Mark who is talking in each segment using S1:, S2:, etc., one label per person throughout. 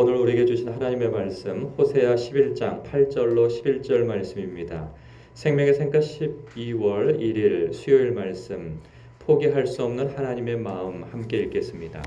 S1: 오늘 우리에게 주신 하나님의 말씀 호세아 11장 8절로 11절 말씀입니다. 생명의 샘가 12월 1일 수요일 말씀 포기할 수 없는 하나님의 마음 함께 읽겠습니다.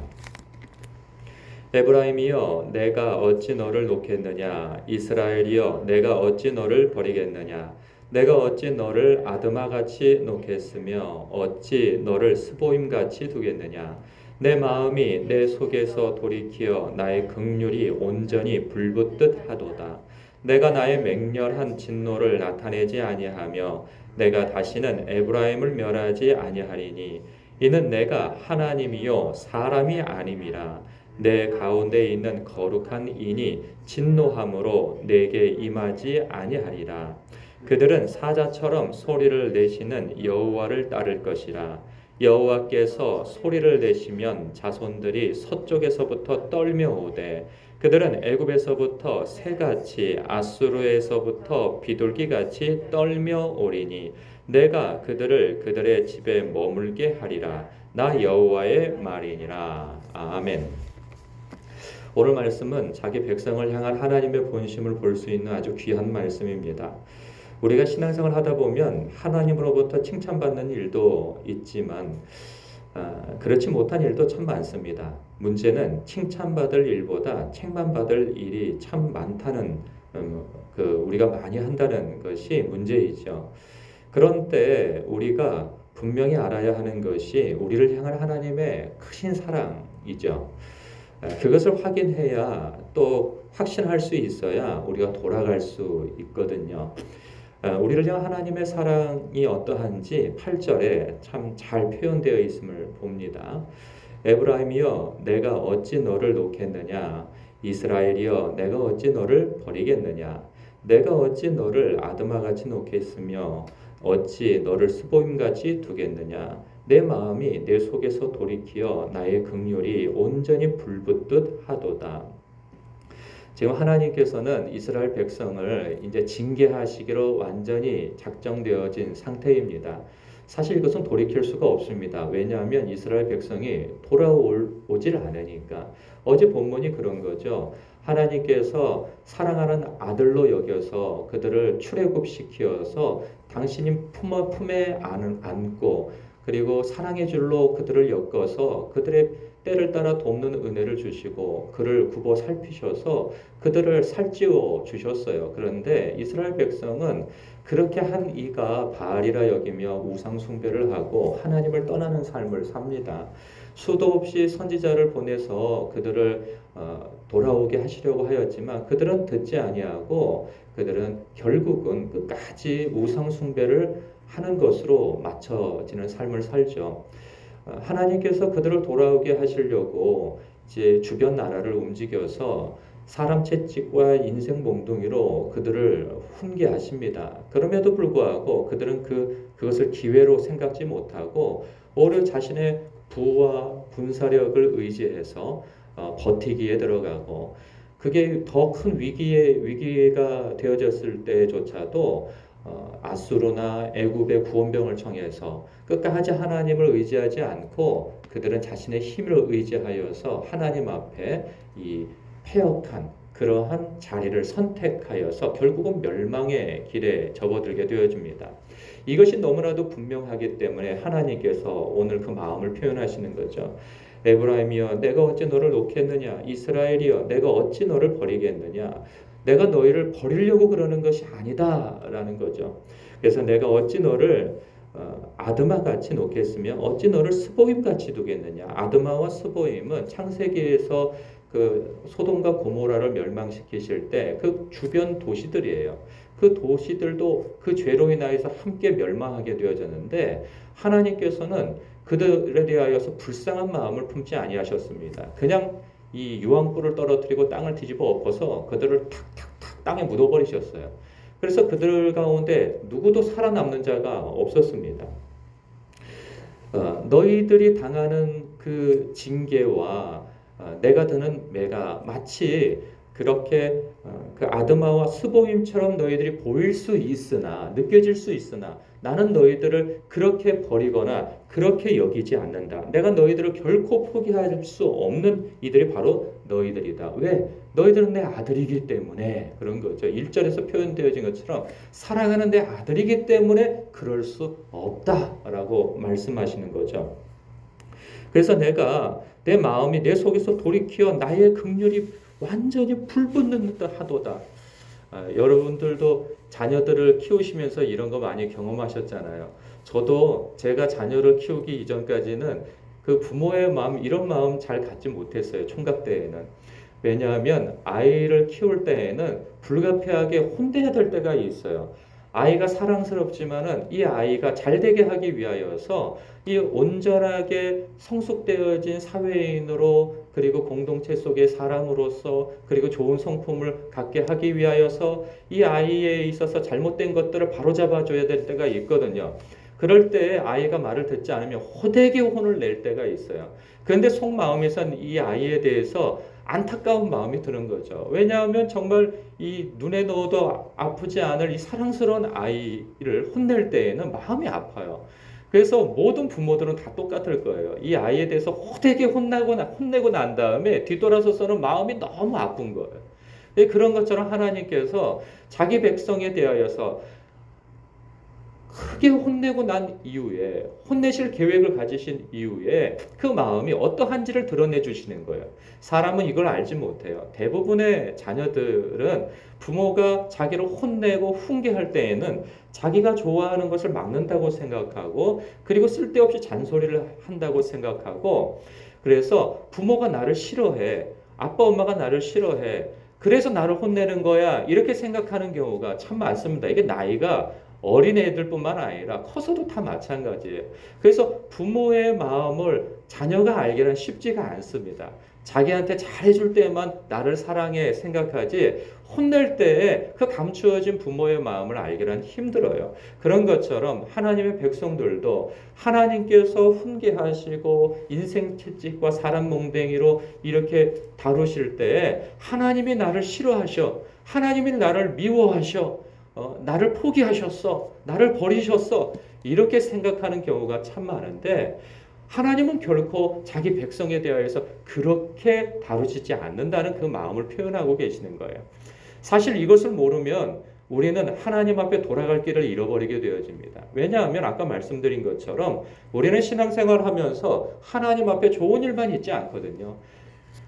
S1: 에브라임이여 내가 어찌 너를 놓겠느냐, 이스라엘이여 내가 어찌 너를 버리겠느냐, 내가 어찌 너를 아드마같이 놓겠으며 어찌 너를 스보임같이 두겠느냐. 내 마음이 내 속에서 돌이키어 나의 긍휼이 온전히 불붙듯 하도다. 내가 나의 맹렬한 진노를 나타내지 아니하며 내가 다시는 에브라임을 멸하지 아니하리니 이는 내가 하나님이요 사람이 아님이라. 내 가운데 있는 거룩한 인이 진노함으로 내게 임하지 아니하리라. 그들은 사자처럼 소리를 내시는 여호와를 따를 것이라. 여호와께서 소리를 내시면 자손들이 서쪽에서부터 떨며 오되 그들은 애굽에서부터 새같이 아수르에서부터 비둘기같이 떨며 오리니 내가 그들을 그들의 집에 머물게 하리라. 나 여호와의 말이니라. 아멘. 오늘 말씀은 자기 백성을 향한 하나님의 본심을 볼 수 있는 아주 귀한 말씀입니다. 우리가 신앙생활 하다 보면 하나님으로부터 칭찬받는 일도 있지만 그렇지 못한 일도 참 많습니다. 문제는 칭찬받을 일보다 책망받을 일이 참 많다는 우리가 많이 한다는 것이 문제이죠. 그런 때 우리가 분명히 알아야 하는 것이 우리를 향한 하나님의 크신 사랑이죠. 그것을 확인해야 또 확신할 수 있어야 우리가 돌아갈 수 있거든요. 우리를 향한 하나님의 사랑이 어떠한지 8절에 참 잘 표현되어 있음을 봅니다. 에브라임이여 내가 어찌 너를 놓겠느냐, 이스라엘이여 내가 어찌 너를 버리겠느냐, 내가 어찌 너를 아드마같이 놓겠으며 어찌 너를 스보임같이 두겠느냐. 내 마음이 내 속에서 돌이키어 나의 긍휼이 온전히 불붙듯 하도다. 지금 하나님께서는 이스라엘 백성을 이제 징계하시기로 완전히 작정되어진 상태입니다. 사실 이것은 돌이킬 수가 없습니다. 왜냐하면 이스라엘 백성이 돌아오질 않으니까. 어제 본문이 그런 거죠. 하나님께서 사랑하는 아들로 여겨서 그들을 출애굽시켜서 당신이 품에 안고 그리고 사랑의 줄로 그들을 엮어서 그들의 때를 따라 돕는 은혜를 주시고 그를 굽어 살피셔서 그들을 살찌워 주셨어요. 그런데 이스라엘 백성은 그렇게 한 이가 바알이라 여기며 우상 숭배를 하고 하나님을 떠나는 삶을 삽니다. 수도 없이 선지자를 보내서 그들을 돌아오게 하시려고 하였지만 그들은 듣지 아니하고 그들은 결국은 끝까지 우상 숭배를 하는 것으로 맞춰지는 삶을 살죠. 하나님께서 그들을 돌아오게 하시려고 이제 주변 나라를 움직여서 사람 채찍과 인생 몽둥이로 그들을 훈계하십니다. 그럼에도 불구하고 그들은 그것을 기회로 생각지 못하고 오히려 자신의 부와 군사력을 의지해서 버티기에 들어가고 그게 더 큰 위기가 되어졌을 때조차도 아수르나 애굽의 구원병을 청해서 끝까지 하나님을 의지하지 않고 그들은 자신의 힘을 의지하여서 하나님 앞에 이 패역한 그러한 자리를 선택하여서 결국은 멸망의 길에 접어들게 되어집니다. 이것이 너무나도 분명하기 때문에 하나님께서 오늘 그 마음을 표현하시는 거죠. 에브라임이여 내가 어찌 너를 놓겠느냐, 이스라엘이여 내가 어찌 너를 버리겠느냐. 내가 너희를 버리려고 그러는 것이 아니다라는 거죠. 그래서 내가 어찌 너를 아드마같이 놓겠으며 어찌 너를 스보임같이 두겠느냐. 아드마와 스보임은 창세기에서 그 소돔과 고모라를 멸망시키실 때 그 주변 도시들이에요. 그 도시들도 그 죄로 인하여서 함께 멸망하게 되어졌는데 하나님께서는 그들에 대하여서 불쌍한 마음을 품지 아니하셨습니다. 그냥 이 유황불을 떨어뜨리고 땅을 뒤집어 엎어서 그들을 탁탁탁 땅에 묻어버리셨어요. 그래서 그들 가운데 누구도 살아남는 자가 없었습니다. 너희들이 당하는 그 징계와 내가 드는 매가 마치 그렇게 그 아드마와 스보임처럼 너희들이 보일 수 있으나 느껴질 수 있으나 나는 너희들을 그렇게 버리거나 그렇게 여기지 않는다. 내가 너희들을 결코 포기할 수 없는 이들이 바로 너희들이다. 왜? 너희들은 내 아들이기 때문에 그런 거죠. 1절에서 표현되어진 것처럼 사랑하는 내 아들이기 때문에 그럴 수 없다라고 말씀하시는 거죠. 그래서 내가 내 마음이 내 속에서 돌이켜 나의 긍휼이 완전히 불붙는 듯 하도다. 여러분들도 자녀들을 키우시면서 이런 거 많이 경험하셨잖아요. 저도 제가 자녀를 키우기 이전까지는 그 부모의 마음, 이런 마음 잘 갖지 못했어요. 총각 때에는. 왜냐하면 아이를 키울 때에는 불가피하게 혼내야 될 때가 있어요. 아이가 사랑스럽지만은 이 아이가 잘 되게 하기 위하여서 이 온전하게 성숙되어진 사회인으로 그리고 공동체 속의 사람으로서 그리고 좋은 성품을 갖게 하기 위하여서 이 아이에 있어서 잘못된 것들을 바로잡아 줘야 될 때가 있거든요. 그럴 때 아이가 말을 듣지 않으면 호되게 혼을 낼 때가 있어요. 그런데 속마음에선 이 아이에 대해서 안타까운 마음이 드는 거죠. 왜냐하면 정말 이 눈에 넣어도 아프지 않을 이 사랑스러운 아이를 혼낼 때에는 마음이 아파요. 그래서 모든 부모들은 다 똑같을 거예요. 이 아이에 대해서 호되게 혼내고 난 다음에 뒤돌아서서는 마음이 너무 아픈 거예요. 그런 것처럼 하나님께서 자기 백성에 대하여서 크게 혼내고 난 이후에 혼내실 계획을 가지신 이후에 그 마음이 어떠한지를 드러내 주시는 거예요. 사람은 이걸 알지 못해요. 대부분의 자녀들은 부모가 자기를 혼내고 훈계할 때에는 자기가 좋아하는 것을 막는다고 생각하고 그리고 쓸데없이 잔소리를 한다고 생각하고 그래서 부모가 나를 싫어해. 아빠 엄마가 나를 싫어해. 그래서 나를 혼내는 거야. 이렇게 생각하는 경우가 참 많습니다. 이게 나이가 어린 애들뿐만 아니라 커서도 다 마찬가지예요. 그래서 부모의 마음을 자녀가 알기는 쉽지가 않습니다. 자기한테 잘해줄 때만 나를 사랑해 생각하지 혼낼 때에 그 감추어진 부모의 마음을 알기는 힘들어요. 그런 것처럼 하나님의 백성들도 하나님께서 훈계하시고 인생 채찍과 사람 몽댕이로 이렇게 다루실 때에 하나님이 나를 싫어하셔. 하나님이 나를 미워하셔. 나를 포기하셨어. 나를 버리셨어. 이렇게 생각하는 경우가 참 많은데 하나님은 결코 자기 백성에 대하여서 그렇게 다루시지 않는다는 그 마음을 표현하고 계시는 거예요. 사실 이것을 모르면 우리는 하나님 앞에 돌아갈 길을 잃어버리게 되어집니다. 왜냐하면 아까 말씀드린 것처럼 우리는 신앙생활을 하면서 하나님 앞에 좋은 일만 있지 않거든요.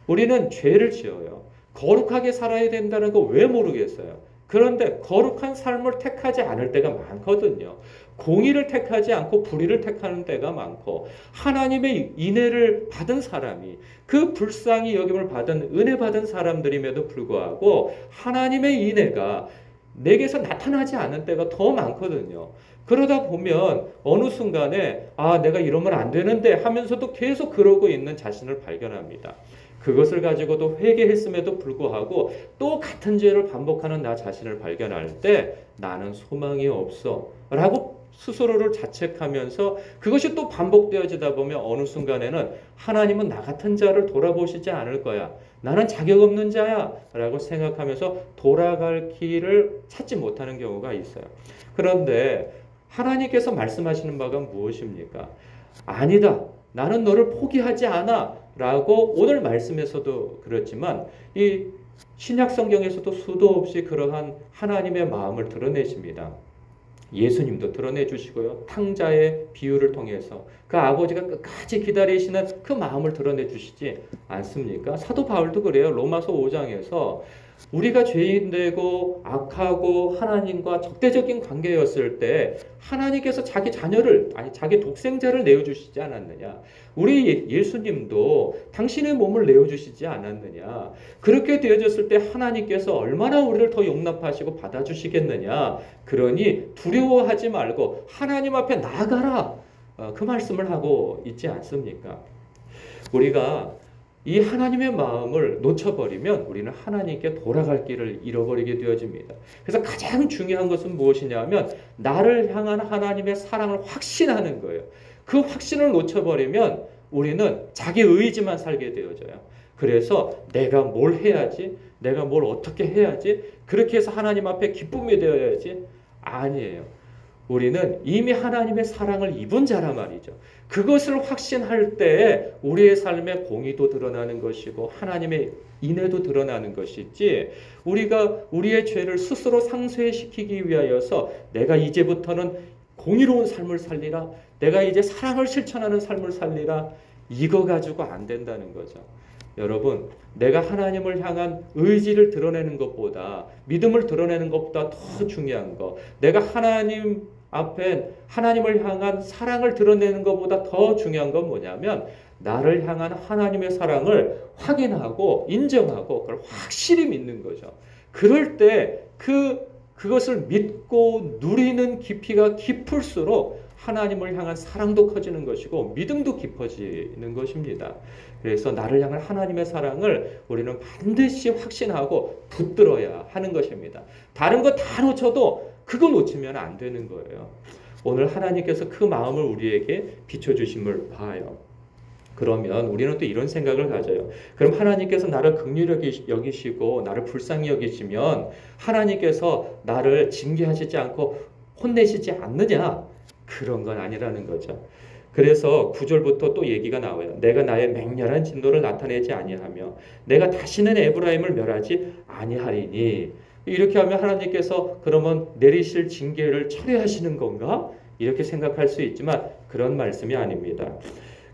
S1: 우리는 죄를 지어요. 거룩하게 살아야 된다는 거 왜 모르겠어요. 그런데 거룩한 삶을 택하지 않을 때가 많거든요. 공의를 택하지 않고 불의를 택하는 때가 많고 하나님의 인애를 받은 사람이 그 불쌍히 여김을 받은 은혜 받은 사람들임에도 불구하고 하나님의 인애가 내게서 나타나지 않는 때가 더 많거든요. 그러다 보면 어느 순간에 내가 이러면 안 되는데 하면서도 계속 그러고 있는 자신을 발견합니다. 그것을 가지고도 회개했음에도 불구하고 또 같은 죄를 반복하는 나 자신을 발견할 때 나는 소망이 없어 라고 스스로를 자책하면서 그것이 또 반복되어지다 보면 어느 순간에는 하나님은 나 같은 자를 돌아보시지 않을 거야. 나는 자격 없는 자야 라고 생각하면서 돌아갈 길을 찾지 못하는 경우가 있어요. 그런데 하나님께서 말씀하시는 바가 무엇입니까? 아니다. 나는 너를 포기하지 않아 라고 오늘 말씀에서도 그렇지만 이 신약 성경에서도 수도 없이 그러한 하나님의 마음을 드러내십니다. 예수님도 드러내 주시고요. 탕자의 비유를 통해서 그 아버지가 끝까지 기다리시는 그 마음을 드러내 주시지 않습니까? 사도 바울도 그래요. 로마서 5장에서 우리가 죄인되고 악하고 하나님과 적대적인 관계였을 때 하나님께서 자기 자녀를 자기 독생자를 내어주시지 않았느냐. 우리 예수님도 당신의 몸을 내어주시지 않았느냐. 그렇게 되어졌을 때 하나님께서 얼마나 우리를 더 용납하시고 받아주시겠느냐. 그러니 두려워하지 말고 하나님 앞에 나아가라. 그 말씀을 하고 있지 않습니까? 우리가 이 하나님의 마음을 놓쳐버리면 우리는 하나님께 돌아갈 길을 잃어버리게 되어집니다. 그래서 가장 중요한 것은 무엇이냐면 나를 향한 하나님의 사랑을 확신하는 거예요. 그 확신을 놓쳐버리면 우리는 자기 의지만 살게 되어져요. 그래서 내가 뭘 해야지? 내가 뭘 어떻게 해야지? 그렇게 해서 하나님 앞에 기쁨이 되어야지? 아니에요. 우리는 이미 하나님의 사랑을 입은 자란 말이죠. 그것을 확신할 때 우리의 삶에 공의도 드러나는 것이고 하나님의 인애도 드러나는 것이지, 우리가 우리의 죄를 스스로 상쇄시키기 위하여서 내가 이제부터는 공의로운 삶을 살리라, 내가 이제 사랑을 실천하는 삶을 살리라, 이거 가지고 안 된다는 거죠. 여러분, 내가 하나님을 향한 의지를 드러내는 것보다, 믿음을 드러내는 것보다 더 중요한 거, 내가 하나님 앞에 하나님을 향한 사랑을 드러내는 것보다 더 중요한 건 뭐냐면, 나를 향한 하나님의 사랑을 확인하고 인정하고 그걸 확실히 믿는 거죠. 그럴 때 그것을 믿고 누리는 깊이가 깊을수록 하나님을 향한 사랑도 커지는 것이고 믿음도 깊어지는 것입니다. 그래서 나를 향한 하나님의 사랑을 우리는 반드시 확신하고 붙들어야 하는 것입니다. 다른 거 다 놓쳐도 그거 놓치면 안 되는 거예요. 오늘 하나님께서 그 마음을 우리에게 비춰주심을 봐요. 그러면 우리는 또 이런 생각을 가져요. 그럼 하나님께서 나를 긍휼히 여기시고 나를 불쌍히 여기시면 하나님께서 나를 징계하시지 않고 혼내시지 않느냐? 그런 건 아니라는 거죠. 그래서 9절부터 또 얘기가 나와요. 내가 나의 맹렬한 진노를 나타내지 아니하며 내가 다시는 에브라임을 멸하지 아니하리니. 이렇게 하면 하나님께서 그러면 내리실 징계를 철회하시는 건가? 이렇게 생각할 수 있지만 그런 말씀이 아닙니다.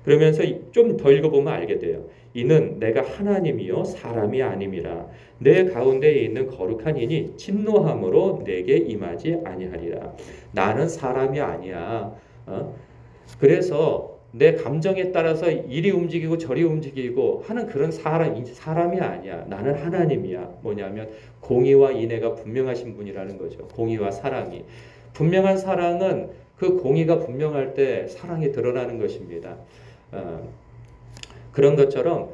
S1: 그러면서 좀 더 읽어보면 알게 돼요. 이는 내가 하나님이요 사람이 아님이라. 내 가운데에 있는 거룩한 이니 진노함으로 내게 임하지 아니하리라. 나는 사람이 아니야. 그래서 내 감정에 따라서 이리 움직이고 저리 움직이고 하는 그런 사람이 아니야. 나는 하나님이야. 뭐냐면 공의와 인애가 분명하신 분이라는 거죠. 공의와 사랑이. 분명한 사랑은 그 공의가 분명할 때 사랑이 드러나는 것입니다. 그런 것처럼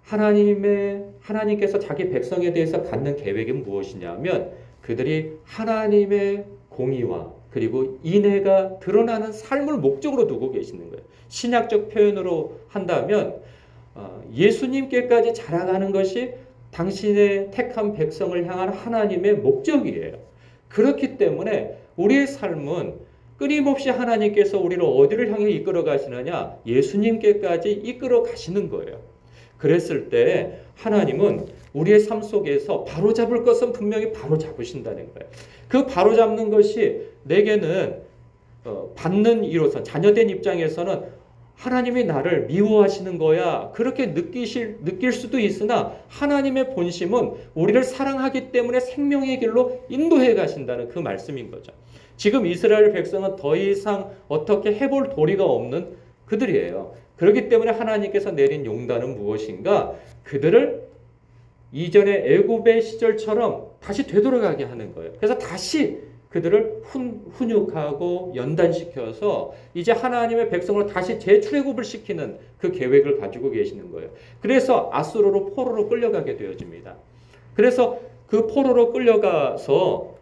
S1: 하나님께서 자기 백성에 대해서 갖는 계획이 무엇이냐면 그들이 하나님의 공의와 그리고 인애가 드러나는 삶을 목적으로 두고 계시는 거예요. 신약적 표현으로 한다면 예수님께까지 자라가는 것이 당신의 택한 백성을 향한 하나님의 목적이에요. 그렇기 때문에 우리의 삶은 끊임없이 하나님께서 우리를 어디를 향해 이끌어 가시느냐? 예수님께까지 이끌어 가시는 거예요. 그랬을 때 하나님은 우리의 삶 속에서 바로잡을 것은 분명히 바로잡으신다는 거예요. 그 바로잡는 것이 내게는 받는 이로서 자녀된 입장에서는 하나님이 나를 미워하시는 거야. 그렇게 느낄 수도 있으나 하나님의 본심은 우리를 사랑하기 때문에 생명의 길로 인도해 가신다는 그 말씀인 거죠. 지금 이스라엘 백성은 더 이상 어떻게 해볼 도리가 없는 그들이에요. 그렇기 때문에 하나님께서 내린 용단은 무엇인가? 그들을 이전의 애굽의 시절처럼 다시 되돌아가게 하는 거예요. 그래서 다시 그들을 훈육하고 연단시켜서 이제 하나님의 백성을 다시 재출애굽을 시키는 그 계획을 가지고 계시는 거예요. 그래서 아수르로 포로로 끌려가게 되어집니다. 그래서 그 포로로 끌려가서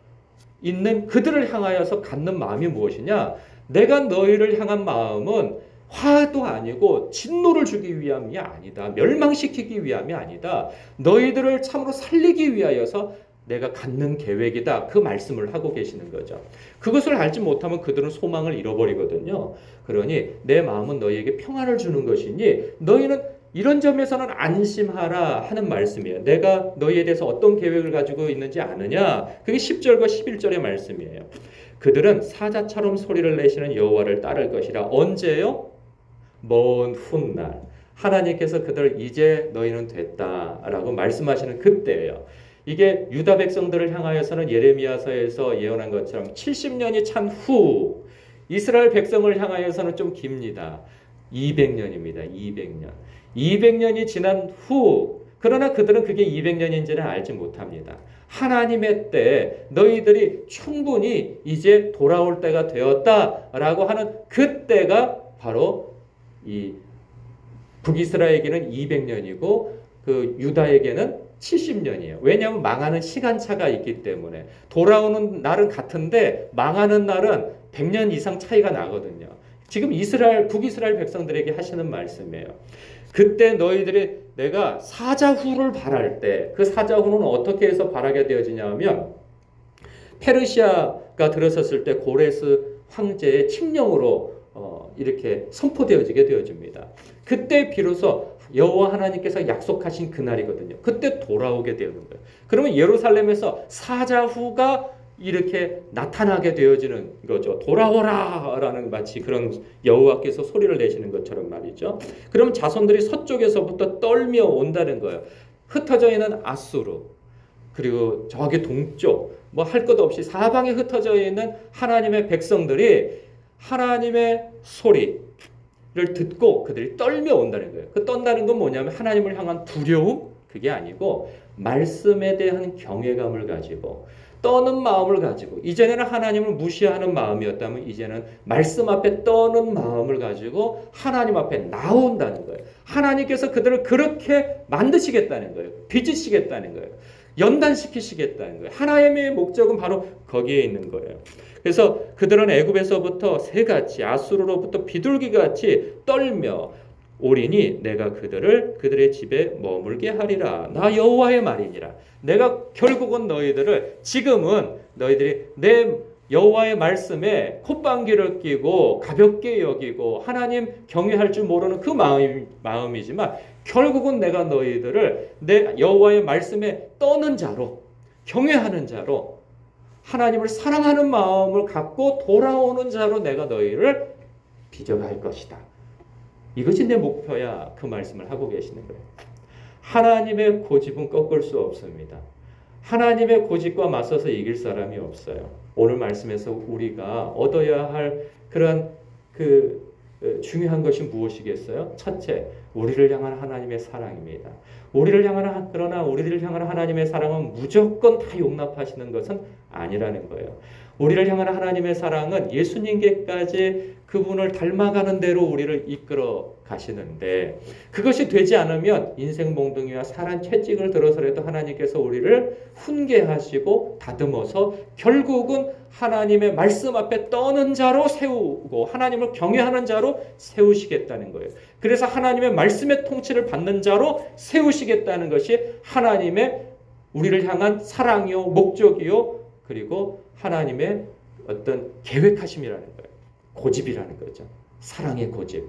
S1: 있는 그들을 향하여서 갖는 마음이 무엇이냐? 내가 너희를 향한 마음은 화도 아니고 진노를 주기 위함이 아니다. 멸망시키기 위함이 아니다. 너희들을 참으로 살리기 위하여서 내가 갖는 계획이다. 그 말씀을 하고 계시는 거죠. 그것을 알지 못하면 그들은 소망을 잃어버리거든요. 그러니 내 마음은 너희에게 평안을 주는 것이니 너희는 이런 점에서는 안심하라 하는 말씀이에요. 내가 너희에 대해서 어떤 계획을 가지고 있는지 아느냐? 그게 10절과 11절의 말씀이에요. 그들은 사자처럼 소리를 내시는 여호와를 따를 것이라. 언제요? 먼 훗날. 하나님께서 그들을 이제 너희는 됐다라고 말씀하시는 그때예요. 이게 유다 백성들을 향하여서는 예레미야서에서 예언한 것처럼 70년이 찬 후, 이스라엘 백성을 향하여서는 좀 깁니다. 200년입니다. 200년. 200년이 지난 후, 그러나 그들은 그게 200년인지는 알지 못합니다. 하나님의 때 너희들이 충분히 이제 돌아올 때가 되었다라고 하는 그때가 바로 이 북이스라엘에게는 200년이고 그 유다에게는 70년이에요. 왜냐하면 망하는 시간차가 있기 때문에. 돌아오는 날은 같은데 망하는 날은 100년 이상 차이가 나거든요. 지금 북이스라엘 백성들에게 하시는 말씀이에요. 그때 너희들이 내가 사자후를 바랄 때 그 사자후는 어떻게 해서 바라게 되어지냐면 페르시아가 들어섰을 때 고레스 황제의 칙령으로 이렇게 선포되어지게 되어집니다. 그때 비로소 여호와 하나님께서 약속하신 그날이거든요. 그때 돌아오게 되는 거예요. 그러면 예루살렘에서 사자후가 이렇게 나타나게 되어지는 거죠. 돌아오라라는 마치 그런 여호와께서 소리를 내시는 것처럼 말이죠. 그럼 자손들이 서쪽에서부터 떨며 온다는 거예요. 흩어져 있는 아수르, 그리고 저기 동쪽, 뭐 할 것 없이 사방에 흩어져 있는 하나님의 백성들이 하나님의 소리를 듣고 그들이 떨며 온다는 거예요. 그 떤다는 건 뭐냐면 하나님을 향한 두려움? 그게 아니고 말씀에 대한 경외감을 가지고 떠는 마음을 가지고, 이전에는 하나님을 무시하는 마음이었다면 이제는 말씀 앞에 떠는 마음을 가지고 하나님 앞에 나온다는 거예요. 하나님께서 그들을 그렇게 만드시겠다는 거예요. 빚으시겠다는 거예요. 연단시키시겠다는 거예요. 하나님의 목적은 바로 거기에 있는 거예요. 그래서 그들은 애굽에서부터 새같이 아수르로부터 비둘기같이 떨며 오리니 내가 그들의 집에 머물게 하리라. 나 여호와의 말이니라. 내가 결국은 너희들을, 지금은 너희들이 내 여호와의 말씀에 콧방귀를 끼고 가볍게 여기고 하나님 경외할 줄 모르는 그 마음이지만 결국은 내가 너희들을 내 여호와의 말씀에 떠는 자로, 경외하는 자로, 하나님을 사랑하는 마음을 갖고 돌아오는 자로 내가 너희를 빚어갈 것이다. 이것이 내 목표야. 그 말씀을 하고 계시는 거예요. 하나님의 고집은 꺾을 수 없습니다. 하나님의 고집과 맞서서 이길 사람이 없어요. 오늘 말씀에서 우리가 얻어야 할 그런 중요한 것이 무엇이겠어요? 첫째, 우리를 향한 하나님의 사랑입니다. 그러나 우리를 향한 하나님의 사랑은 무조건 다 용납하시는 것은 아니라는 거예요. 우리를 향한 하나님의 사랑은 예수님께까지 그분을 닮아가는 대로 우리를 이끌어 가시는데, 그것이 되지 않으면 인생 몽둥이와 사람 채찍을 들어서라도 하나님께서 우리를 훈계하시고 다듬어서 결국은 하나님의 말씀 앞에 떠는 자로 세우고 하나님을 경외하는 자로 세우시겠다는 거예요. 그래서 하나님의 말씀의 통치를 받는 자로 세우시겠다는 것이 하나님의 우리를 향한 사랑이요, 목적이요, 그리고 하나님의 어떤 계획하심이라는 거예요. 고집이라는 거죠. 사랑의 고집.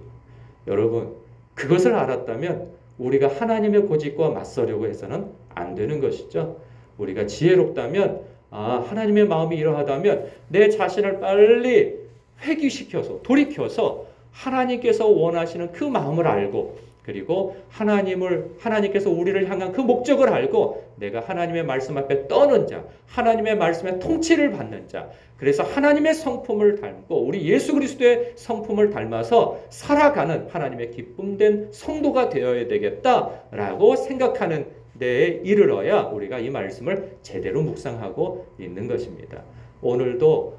S1: 여러분, 그것을 알았다면 우리가 하나님의 고집과 맞서려고 해서는 안 되는 것이죠. 우리가 지혜롭다면, 하나님의 마음이 이러하다면 내 자신을 빨리 회귀시켜서, 돌이켜서 하나님께서 원하시는 그 마음을 알고, 그리고 하나님께서 우리를 향한 그 목적을 알고 내가 하나님의 말씀 앞에 떠는 자, 하나님의 말씀에 통치를 받는 자, 그래서 하나님의 성품을 닮고 우리 예수 그리스도의 성품을 닮아서 살아가는 하나님의 기쁨된 성도가 되어야 되겠다라고 생각하는 데에 이르러야 우리가 이 말씀을 제대로 묵상하고 있는 것입니다. 오늘도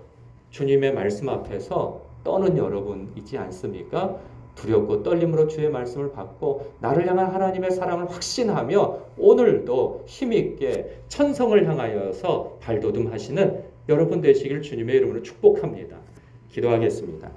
S1: 주님의 말씀 앞에서 떠는 여러분 있지 않습니까? 두렵고 떨림으로 주의 말씀을 받고 나를 향한 하나님의 사랑을 확신하며 오늘도 힘있게 천성을 향하여서 발돋움하시는 여러분 되시길 주님의 이름으로 축복합니다. 기도하겠습니다.